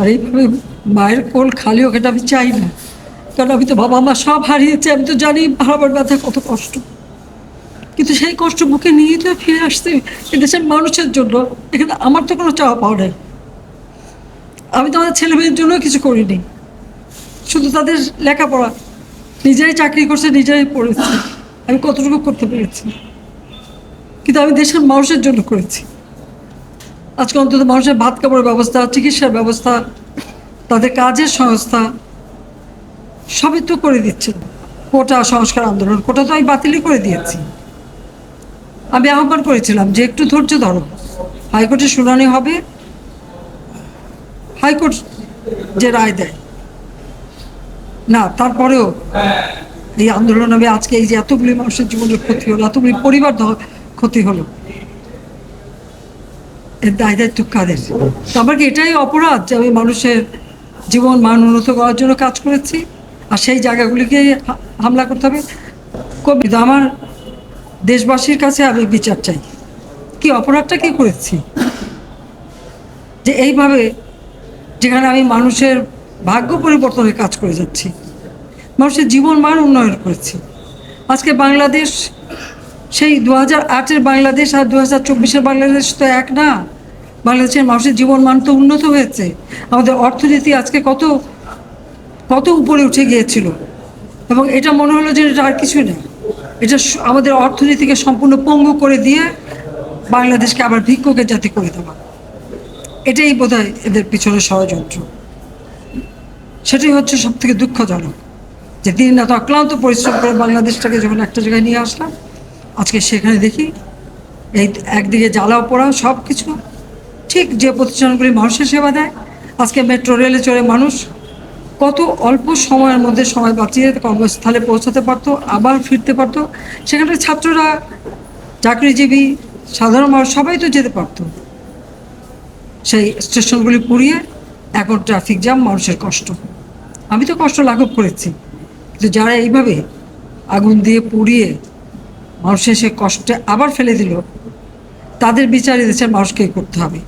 আর এইভাবে মায়ের কোল খালি হোক এটা আমি চাই না, কারণ আমি তো বাবা মা সব হারিয়েছি, আমি তো জানি হারাবার ব্যথা কত কষ্ট। কিন্তু সেই কষ্ট বুকে নিয়ে তো ফিরে আসতে এদেশের মানুষের জন্য। এখানে আমার তো কোনো চাওয়া পাওয়া নেই। আমি তো আমার ছেলে মেয়ের জন্য কিছু করিনি, শুধু তাদের লেখাপড়া, নিজেরাই চাকরি করছে, নিজেরাই পড়েছে, আমি কতটুকু করতে পেরেছি। কিন্তু আমি দেশের মানুষের জন্য করেছি। আজকে অন্তত মানুষের ভাত কাপড়ের ব্যবস্থা, চিকিৎসার ব্যবস্থা, তাদের কাজের সংস্থা সবই তো করে দিচ্ছে। কোটা সংস্কার আন্দোলন, কোটা তো আমি বাতিলই করে দিয়েছি। আমি আহ্বান করেছিলাম যে একটু ধৈর্য ধরো, হাইকোর্টের শুনানি হবে, হাইকোর্ট যে রায় দেয় না, তারপরেও এই আন্দোলন আমি আজকে এই যে এতগুলি মানুষের জীবনের ক্ষতি হলো, এতগুলি পরিবার ক্ষতি হলো, এর দায় দায়িত্ব কাদের? আমার কি এটাই অপরাধ যে আমি মানুষের জীবন মান উন্নত করার জন্য কাজ করেছি, আর সেই জায়গাগুলিকে হামলা করতে হবে? কবিতা আমার দেশবাসীর কাছে আমি বিচার চাই, কি অপরাধটা কি করেছি যে এইভাবে, যেখানে আমি মানুষের ভাগ্য পরিবর্তনের কাজ করে যাচ্ছি, মানুষের জীবন মান উন্নয়ন করেছি। আজকে বাংলাদেশ সেই 2008-এর বাংলাদেশ আর 2024-এর বাংলাদেশ তো এক না। বাংলাদেশের মানুষের জীবন মান তো উন্নত হয়েছে, আমাদের অর্থনীতি আজকে কত কত উপরে উঠে গিয়েছিল, এবং এটা মনে হলো যে এটা আর কিছুই না, এটা আমাদের অর্থনীতিকে সম্পূর্ণ পঙ্গু করে দিয়ে বাংলাদেশকে আবার ভিক্ষুকের জাতি করে দেওয়া। এটাই বোধহয় এদের পিছনে ষড়যন্ত্র। সেটাই হচ্ছে সব থেকে দুঃখজনক, যে দিন রাত অক্লান্ত পরিশ্রম করে বাংলাদেশটাকে যখন একটা জায়গায় নিয়ে আসলাম, আজকে সেখানে দেখি এই একদিকে জ্বালাও পোড়াও সব কিছু। ঠিক যে প্রতিষ্ঠানগুলি মানুষের সেবা দেয়, আজকে মেট্রো রেলে চড়ে মানুষ কত অল্প সময়ের মধ্যে সময় বাঁচিয়ে কর্মস্থলে পৌঁছাতে পারতো, আবার ফিরতে পারতো। সেখানে ছাত্ররা, চাকরিজীবী, সাধারণ মানুষ সবাই তো যেতে পারতো। সেই স্টেশনগুলি পুড়িয়ে এখন ট্রাফিক জ্যাম, মানুষের কষ্ট। আমি তো কষ্ট লাঘব করেছি, কিন্তু যারা এইভাবে আগুন দিয়ে পুড়িয়ে মানুষের সে কষ্টে আবার ফেলে দিল, তাদের বিচার এদেশের মানুষকেই করতে হবে।